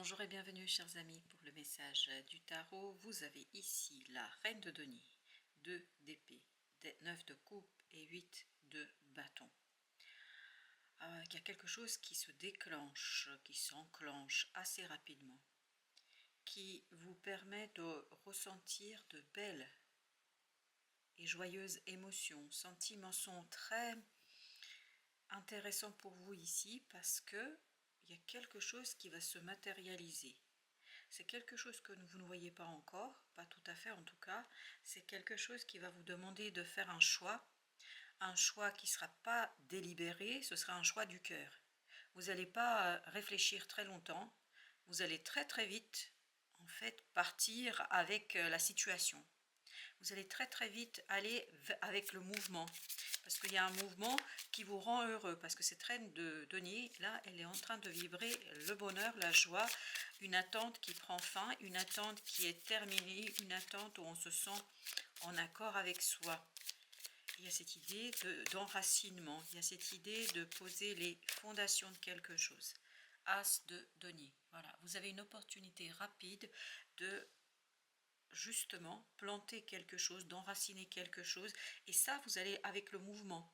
Bonjour et bienvenue chers amis pour le message du tarot. Vous avez ici la reine de denier, 2 d'épée, 9 de coupe et 8 de bâton. Il y a quelque chose qui se déclenche, qui s'enclenche assez rapidement, qui vous permet de ressentir de belles et joyeuses émotions. Sentiments sont très intéressants pour vous ici parce que il y a quelque chose qui va se matérialiser. C'est quelque chose que vous ne voyez pas encore, pas tout à fait en tout cas. C'est quelque chose qui va vous demander de faire un choix qui ne sera pas délibéré, ce sera un choix du cœur. Vous n'allez pas réfléchir très longtemps, vous allez très très vite en fait partir avec la situation. Vous allez très très vite aller avec le mouvement. Parce qu'il y a un mouvement qui vous rend heureux. Parce que cette reine de denier, là, elle est en train de vibrer le bonheur, la joie, une attente qui prend fin, une attente qui est terminée, une attente où on se sent en accord avec soi. Il y a cette idée d'enracinement, il y a cette idée de poser les fondations de quelque chose. As de denier. Voilà, vous avez une opportunité rapide de justement planter quelque chose, d'enraciner quelque chose, et ça vous allez avec le mouvement.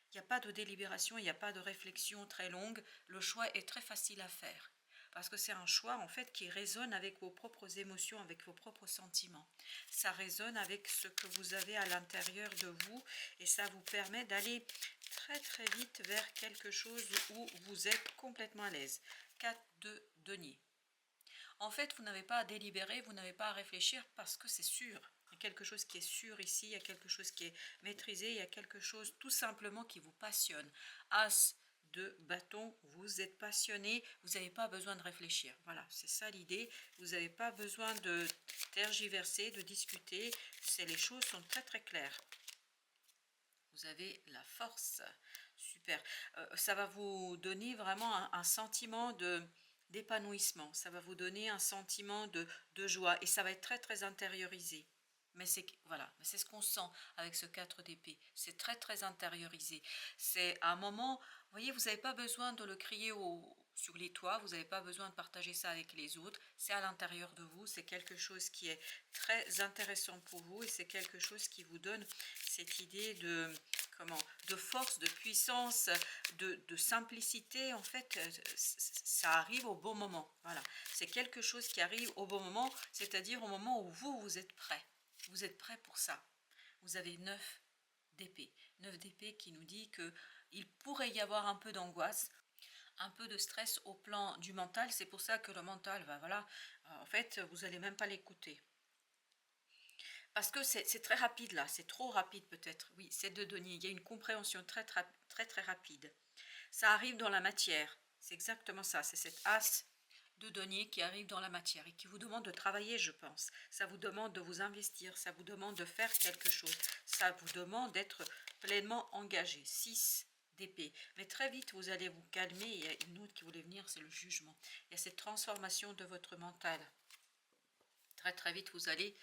Il n'y a pas de délibération, il n'y a pas de réflexion très longue, le choix est très facile à faire parce que c'est un choix en fait qui résonne avec vos propres émotions, avec vos propres sentiments. Ça résonne avec ce que vous avez à l'intérieur de vous et ça vous permet d'aller très très vite vers quelque chose où vous êtes complètement à l'aise. 4 de denier. En fait, vous n'avez pas à délibérer, vous n'avez pas à réfléchir parce que c'est sûr. Il y a quelque chose qui est sûr ici, il y a quelque chose qui est maîtrisé, il y a quelque chose tout simplement qui vous passionne. As de bâton, vous êtes passionné, vous n'avez pas besoin de réfléchir. Voilà, c'est ça l'idée. Vous n'avez pas besoin de tergiverser, de discuter. Les choses sont très très claires. Vous avez la force. Super. Ça va vous donner vraiment un sentiment d'épanouissement. Ça va vous donner un sentiment de joie. Et ça va être très très intériorisé. Mais c'est voilà, c'est ce qu'on sent avec ce 4 d'épée. C'est très très intériorisé. C'est un moment, vous voyez, vous n'avez pas besoin de le crier sur les toits, vous n'avez pas besoin de partager ça avec les autres. C'est à l'intérieur de vous, c'est quelque chose qui est très intéressant pour vous et c'est quelque chose qui vous donne cette idée de force, de puissance, de simplicité. En fait, ça arrive au bon moment. Voilà, c'est quelque chose qui arrive au bon moment, c'est-à-dire au moment où vous êtes prêt. Vous êtes prêt pour ça. Vous avez 9 d'épée. 9 d'épée qui nous dit qu'il pourrait y avoir un peu d'angoisse, un peu de stress au plan du mental. C'est pour ça que le mental, voilà, en fait, vous n'allez même pas l'écouter. Parce que c'est très rapide là, c'est trop rapide peut-être. Oui, c'est de denier. Il y a une compréhension très très rapide. Ça arrive dans la matière. C'est exactement ça. C'est cette as de denier qui arrive dans la matière et qui vous demande de travailler, je pense. Ça vous demande de vous investir, ça vous demande de faire quelque chose. Ça vous demande d'être pleinement engagé. 6 d'épée. Mais très vite, vous allez vous calmer. Il y a une autre qui voulait venir, c'est le jugement. Il y a cette transformation de votre mental. Très très vite, vous allez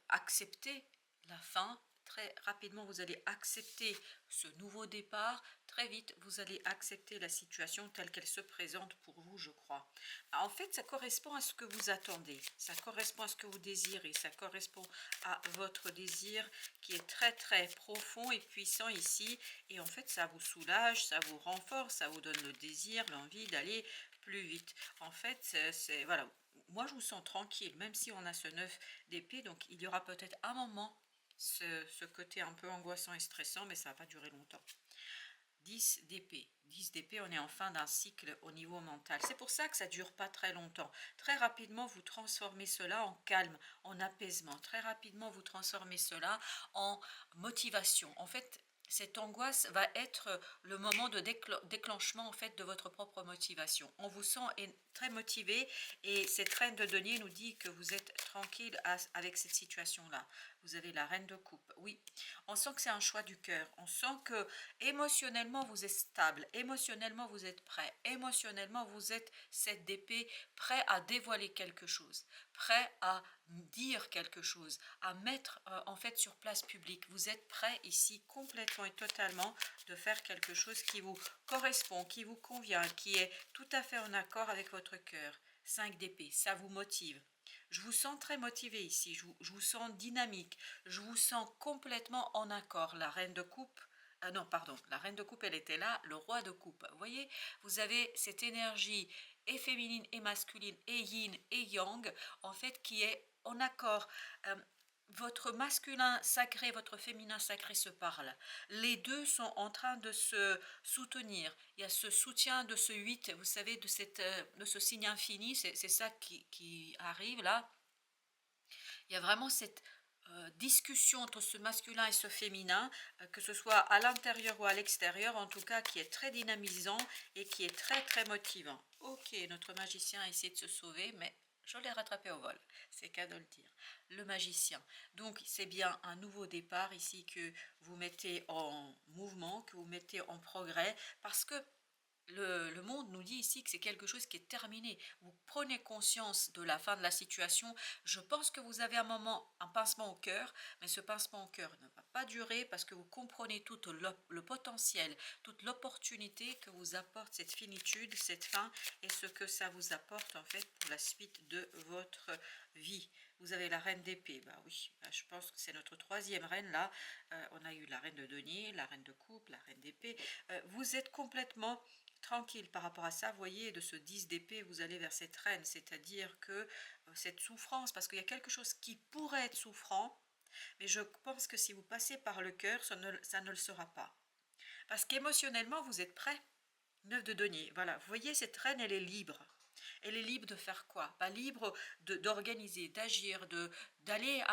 accepter la fin. Très rapidement, vous allez accepter ce nouveau départ. Très vite, vous allez accepter la situation telle qu'elle se présente pour vous, je crois. En fait, ça correspond à ce que vous attendez. Ça correspond à ce que vous désirez. Ça correspond à votre désir qui est très, très profond et puissant ici. Et en fait, ça vous soulage, ça vous renforce, ça vous donne le désir, l'envie d'aller plus vite. En fait, c'est voilà. Moi, je vous sens tranquille, même si on a ce 9 d'épée. Donc, il y aura peut-être un moment ce côté un peu angoissant et stressant, mais ça va pas durer longtemps. 10 d'épée. 10 d'épée, on est en fin d'un cycle au niveau mental. C'est pour ça que ça ne dure pas très longtemps. Très rapidement, vous transformez cela en calme, en apaisement. Très rapidement, vous transformez cela en motivation. En fait, cette angoisse va être le moment de déclenchement en fait de votre propre motivation. On vous sent très motivé et cette reine de denier nous dit que vous êtes tranquille avec cette situation-là. Vous avez la reine de coupe. Oui, on sent que c'est un choix du cœur. On sent que émotionnellement vous êtes stable, émotionnellement vous êtes prêt, émotionnellement vous êtes 7 d'épée, prêt à dévoiler quelque chose, prêt à dire quelque chose, à mettre en fait sur place publique. Vous êtes prêt ici complètement et totalement de faire quelque chose qui vous correspond, qui vous convient, qui est tout à fait en accord avec votre cœur. 5 d'épée, ça vous motive. Je vous sens très motivé ici, je vous sens dynamique, je vous sens complètement en accord. La reine de coupe, non pardon, la reine de coupe elle était là, le roi de coupe. Vous voyez, vous avez cette énergie et féminine et masculine et yin et yang en fait qui est en accord. Votre masculin sacré, votre féminin sacré se parlent. Les deux sont en train de se soutenir. Il y a ce soutien de ce 8, vous savez, de ce signe infini, c'est ça qui arrive là. Il y a vraiment cette discussion entre ce masculin et ce féminin, que ce soit à l'intérieur ou à l'extérieur, en tout cas, qui est très dynamisant et qui est très très motivant. Ok, notre magicien a essayé de se sauver, mais je l'ai rattrapé au vol, c'est qu'à de le dire. Le magicien, donc c'est bien un nouveau départ ici que vous mettez en mouvement, que vous mettez en progrès, parce que le monde nous dit ici que c'est quelque chose qui est terminé. Vous prenez conscience de la fin de la situation. Je pense que vous avez un pincement au cœur, mais ce pincement au cœur ne va pas durer parce que vous comprenez tout le potentiel, toute l'opportunité que vous apporte cette finitude, cette fin et ce que ça vous apporte en fait pour la suite de votre vie. Vous avez la reine d'épée, bah oui, bah je pense que c'est notre troisième reine là. On a eu la reine de denier, la reine de coupe, la reine d'épée. Vous êtes complètement tranquille par rapport à ça. Vous voyez, de ce 10 d'épée, vous allez vers cette reine, c'est-à-dire que cette souffrance, parce qu'il y a quelque chose qui pourrait être souffrant, mais je pense que si vous passez par le cœur, ça ne le sera pas. Parce qu'émotionnellement, vous êtes prêt. 9 de denier, voilà, vous voyez, cette reine, elle est libre. Elle est libre de faire quoi? Pas libre d'organiser, d'agir, d'aller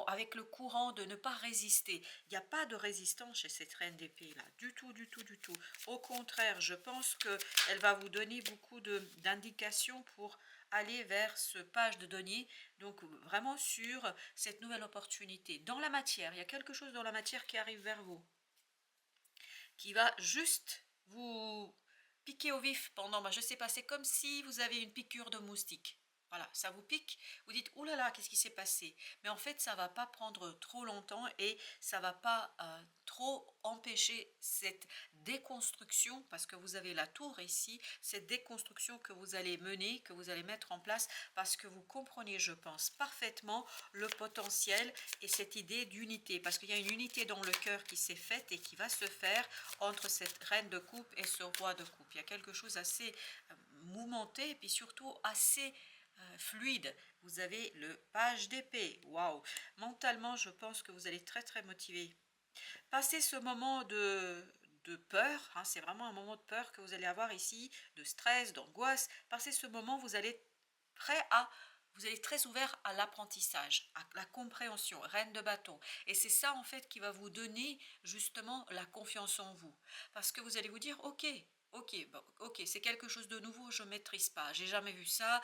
avec le courant, de ne pas résister. Il n'y a pas de résistance chez cette reine d'épée là, du tout, du tout, du tout. Au contraire, je pense qu'elle va vous donner beaucoup d'indications pour aller vers ce page de denier, donc vraiment sur cette nouvelle opportunité. Dans la matière, il y a quelque chose dans la matière qui arrive vers vous, qui va juste vous piquer au vif pendant, je sais pas, c'est comme si vous avez une piqûre de moustique. Voilà, ça vous pique, vous dites, oh là là, qu'est-ce qui s'est passé? Mais en fait, ça va pas prendre trop longtemps et ça va pas trop empêcher cette déconstruction, parce que vous avez la tour ici, cette déconstruction que vous allez mener, que vous allez mettre en place, parce que vous comprenez, je pense, parfaitement le potentiel et cette idée d'unité, parce qu'il y a une unité dans le cœur qui s'est faite et qui va se faire entre cette reine de coupe et ce roi de coupe. Il y a quelque chose assez mouvementé et puis surtout assez fluide. Vous avez le page d'épée. Waouh! Mentalement, je pense que vous allez très très motivé. Passez ce moment de peur, hein, c'est vraiment un moment de peur que vous allez avoir ici, de stress, d'angoisse. Passez ce moment, vous allez vous allez très ouvert à l'apprentissage, à la compréhension, reine de bâton. Et c'est ça en fait qui va vous donner justement la confiance en vous. Parce que vous allez vous dire, ok, ok, bon, ok, c'est quelque chose de nouveau, je ne maîtrise pas, j'ai jamais vu ça,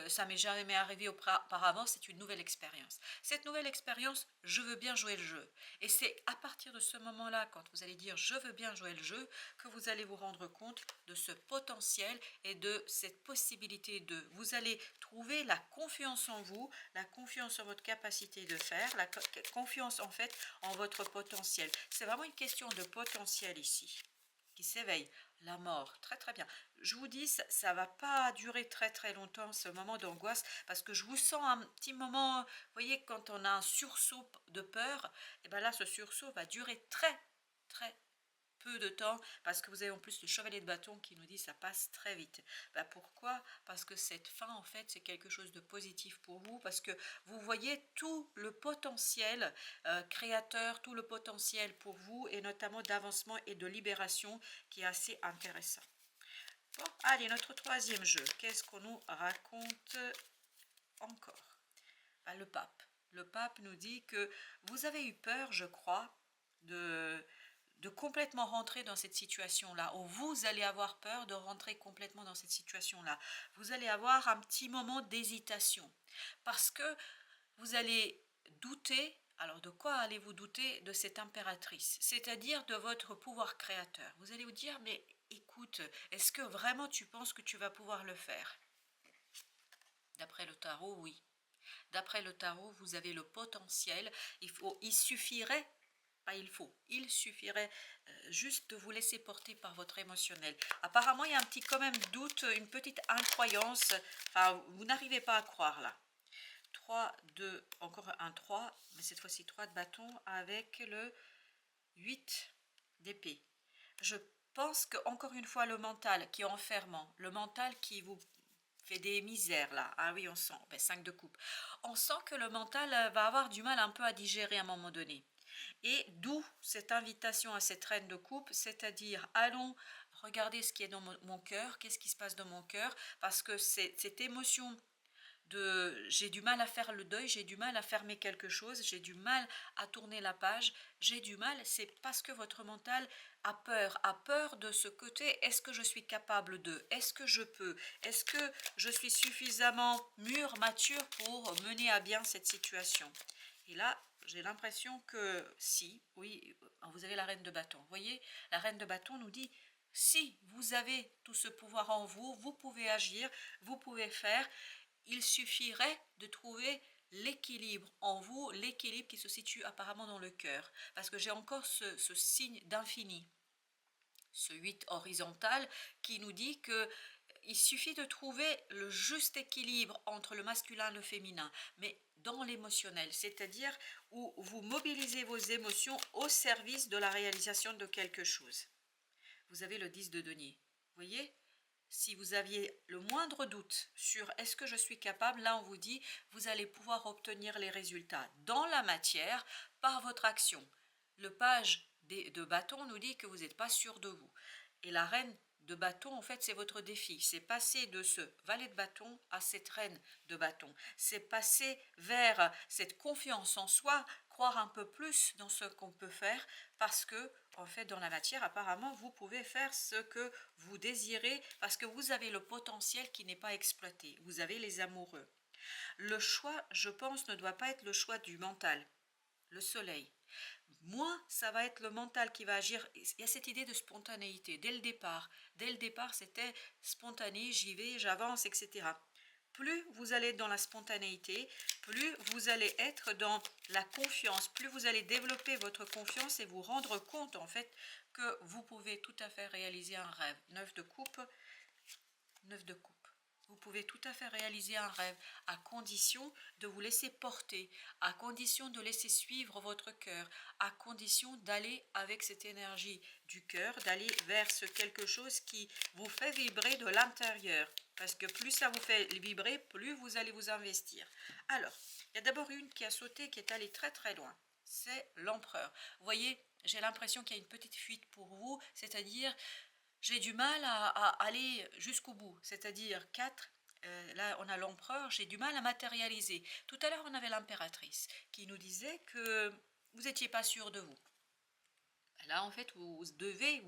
ça m'est jamais arrivé auparavant, c'est une nouvelle expérience. Cette nouvelle expérience, je veux bien jouer le jeu. Et c'est à partir de ce moment-là, quand vous allez dire je veux bien jouer le jeu, que vous allez vous rendre compte de ce potentiel et de cette possibilité de... Vous allez trouver la confiance en vous, la confiance en votre capacité de faire, la confiance en fait en votre potentiel. C'est vraiment une question de potentiel ici qui s'éveille. La mort, très très bien. Je vous dis, ça va pas durer très très longtemps ce moment d'angoisse parce que je vous sens un petit moment, vous voyez, quand on a un sursaut de peur, et bien là ce sursaut va durer très très peu de temps parce que vous avez en plus le chevalier de bâton qui nous dit ça passe très vite. Ben pourquoi? Parce que cette fin en fait c'est quelque chose de positif pour vous, parce que vous voyez tout le potentiel créateur, tout le potentiel pour vous et notamment d'avancement et de libération qui est assez intéressant. Bon, allez, notre troisième jeu, qu'est-ce qu'on nous raconte encore? Ben, le pape. Le pape nous dit que vous avez eu peur, je crois, de complètement rentrer dans cette situation-là, ou vous allez avoir peur de rentrer complètement dans cette situation-là. Vous allez avoir un petit moment d'hésitation, parce que vous allez douter. Alors de quoi allez-vous douter? De cette impératrice, c'est-à-dire de votre pouvoir créateur. Vous allez vous dire, mais écoute, est-ce que vraiment tu penses que tu vas pouvoir le faire? D'après le tarot, oui. D'après le tarot, vous avez le potentiel. Il suffirait pas il suffirait juste de vous laisser porter par votre émotionnel. Apparemment, il y a un petit quand même doute, une petite incroyance, enfin, vous n'arrivez pas à croire là. 3, 2, encore un 3, mais cette fois-ci 3 de bâton avec le 8 d'épée. Je pense que encore une fois le mental qui est enfermant, le mental qui vous fait des misères là, ah oui on sent, 5 de coupe, on sent que le mental va avoir du mal un peu à digérer à un moment donné. Et d'où cette invitation à cette reine de coupe, c'est-à-dire allons regarder ce qui est dans mon cœur, qu'est-ce qui se passe dans mon cœur, parce que cette émotion j'ai du mal à faire le deuil, j'ai du mal à fermer quelque chose, j'ai du mal à tourner la page, j'ai du mal, c'est parce que votre mental a peur de ce côté, est-ce que je suis capable de, est-ce que je peux, est-ce que je suis suffisamment mûr, mature pour mener à bien cette situation. Et là, j'ai l'impression que si, oui, vous avez la reine de bâton, vous voyez, la reine de bâton nous dit si vous avez tout ce pouvoir en vous, vous pouvez agir, vous pouvez faire. Il suffirait de trouver l'équilibre en vous, l'équilibre qui se situe apparemment dans le cœur. Parce que j'ai encore ce signe d'infini, ce 8 horizontal qui nous dit que il suffit de trouver le juste équilibre entre le masculin et le féminin, mais dans l'émotionnel, c'est-à-dire où vous mobilisez vos émotions au service de la réalisation de quelque chose. Vous avez le 10 de denier, vous voyez? Si vous aviez le moindre doute sur est-ce que je suis capable, là on vous dit vous allez pouvoir obtenir les résultats dans la matière par votre action. Le page de bâton nous dit que vous n'êtes pas sûr de vous. Et la reine de bâton, en fait, c'est votre défi. C'est passer de ce valet de bâton à cette reine de bâton. C'est passer vers cette confiance en soi, croire un peu plus dans ce qu'on peut faire parce que, en fait, dans la matière, apparemment, vous pouvez faire ce que vous désirez parce que vous avez le potentiel qui n'est pas exploité. Vous avez les amoureux. Le choix, je pense, ne doit pas être le choix du mental, le soleil. Moins, ça va être le mental qui va agir. Il y a cette idée de spontanéité dès le départ. Dès le départ, c'était spontané, j'y vais, j'avance, etc. Plus vous allez être dans la spontanéité, plus vous allez être dans la confiance, plus vous allez développer votre confiance et vous rendre compte en fait que vous pouvez tout à fait réaliser un rêve. 9 de coupe, 9 de coupe. Vous pouvez tout à fait réaliser un rêve à condition de vous laisser porter, à condition de laisser suivre votre cœur, à condition d'aller avec cette énergie du cœur, d'aller vers ce quelque chose qui vous fait vibrer de l'intérieur. Parce que plus ça vous fait vibrer, plus vous allez vous investir. Alors, il y a d'abord une qui a sauté, qui est allée très très loin. C'est l'empereur. Vous voyez, j'ai l'impression qu'il y a une petite fuite pour vous, c'est-à-dire j'ai du mal à aller jusqu'au bout, c'est-à-dire 4, là on a l'empereur, j'ai du mal à matérialiser. Tout à l'heure on avait l'impératrice qui nous disait que vous n'étiez pas sûr de vous. Là en fait vous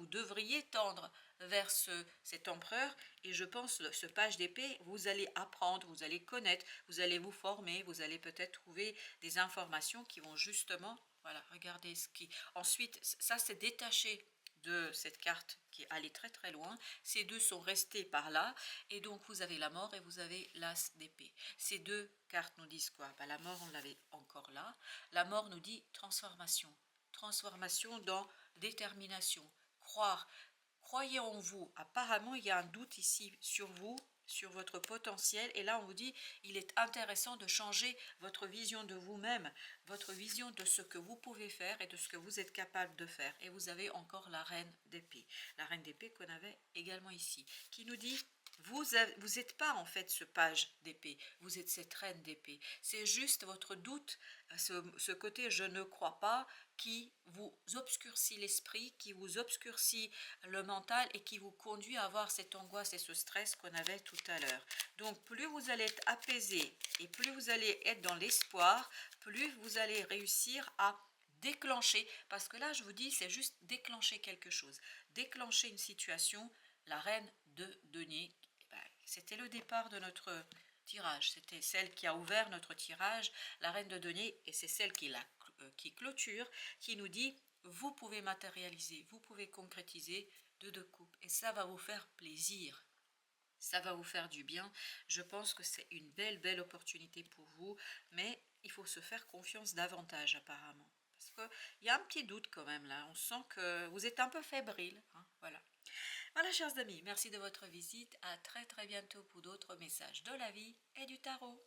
devriez tendre vers cet empereur et je pense ce page d'épée, vous allez apprendre, vous allez connaître, vous allez vous former, vous allez peut-être trouver des informations qui vont justement, voilà, regardez ce qui... Ensuite, ça c'est détaché de cette carte qui est allée très très loin, ces deux sont restés par là et donc vous avez la mort et vous avez l'as d'épée. Ces deux cartes nous disent quoi? La mort on l'avait encore là, la mort nous dit transformation, transformation dans détermination, croire, croyez en vous. Apparemment il y a un doute ici sur vous, sur votre potentiel et là on vous dit il est intéressant de changer votre vision de vous-même, votre vision de ce que vous pouvez faire et de ce que vous êtes capable de faire. Et vous avez encore la reine d'épée, la reine d'épée qu'on avait également ici, qui nous dit vous n'êtes pas en fait ce page d'épée, vous êtes cette reine d'épée. C'est juste votre doute, ce côté je ne crois pas qui vous obscurcit l'esprit, qui vous obscurcit le mental et qui vous conduit à avoir cette angoisse et ce stress qu'on avait tout à l'heure. Donc plus vous allez être apaisé et plus vous allez être dans l'espoir, plus vous allez réussir à déclencher, parce que là je vous dis c'est juste déclencher quelque chose, déclencher une situation. La reine de denier, c'était le départ de notre tirage, c'était celle qui a ouvert notre tirage, la reine de denier, et c'est celle qui clôture, qui nous dit vous pouvez matérialiser, vous pouvez concrétiser deux coupes et ça va vous faire plaisir. Ça va vous faire du bien. Je pense que c'est une belle opportunité pour vous, mais il faut se faire confiance davantage apparemment. Parce qu'il y a un petit doute quand même là. On sent que vous êtes un peu fébrile, hein, voilà. Voilà, chers amis, merci de votre visite. À très très bientôt pour d'autres messages de la vie et du tarot.